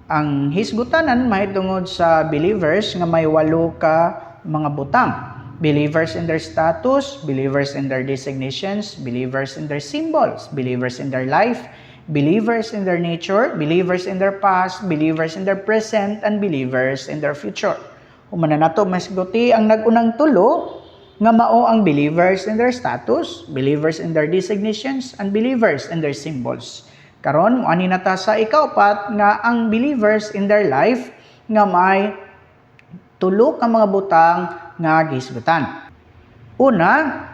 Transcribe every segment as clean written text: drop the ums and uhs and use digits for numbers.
Ang hisgutanan mahitungod sa believers nga may 8 ka mga butang. Believers in their status, believers in their designations, believers in their symbols, believers in their life, believers in their nature, believers in their past, believers in their present, and believers in their future. Humana nato masguti ang nagunang tulo nga mao ang believers in their status, believers in their designations, and believers in their symbols. Karon moani na ta sa ikaapat nga ang believers in their life nga may tulo ka mga butang nga gihisgutan. Una,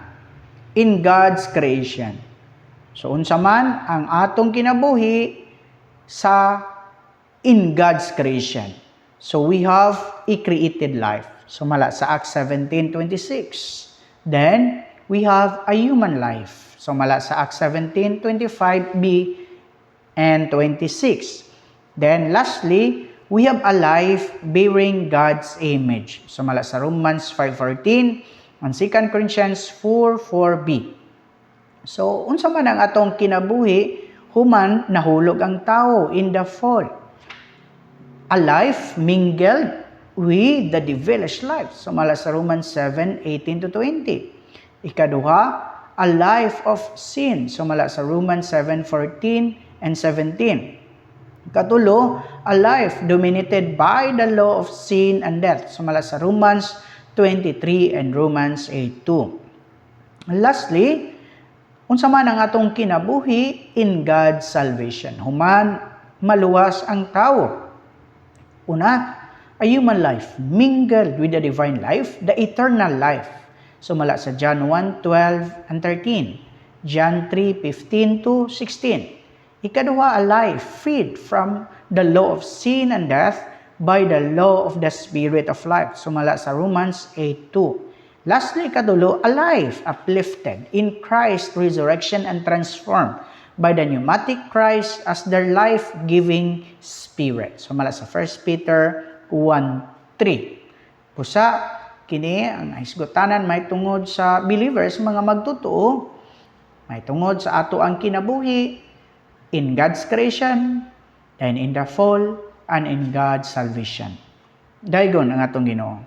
in God's creation. So unsa man ang atong kinabuhi sa in God's creation. So we have a created life. So mala sa Acts 17:26. Then we have a human life. So mala sa Acts 17:25b and 26. Then lastly, we have a life bearing God's image. So mala sa Romans 5:14 and 2 Corinthians 4:4b. So unsa man ang atong kinabuhi human nahulog ang tao in the fall. A life mingled with the devilish life. So mala sa Romans 7:18-20. Ikaduha, a life of sin. So mala sa Romans 7:14 and 17. Katulo, a life dominated by the law of sin and death. So mala sa Romans 23 and Romans 8:2. Lastly, unsa man ang atong kinabuhi in God's salvation. Human maluwas ang tao. Una, a human life mingled with the divine life, the eternal life. So mala sa John 1:12 and 13, John 3:15-16. Ikaduha, a life freed from the law of sin and death by the law of the Spirit of life. Sumala sa Romans 8:2. Lastly, ikadulo, a life uplifted in Christ's resurrection and transformed by the pneumatic Christ as their life-giving Spirit. Sumala sa 1 Peter 1:3. Pusa, kini ang hisgutanan may tungod sa believers, mga magtotoo, may tungod sa ato ang kinabuhi in God's creation, and in the fall, and in God's salvation. Daygon ang atong Ginoo.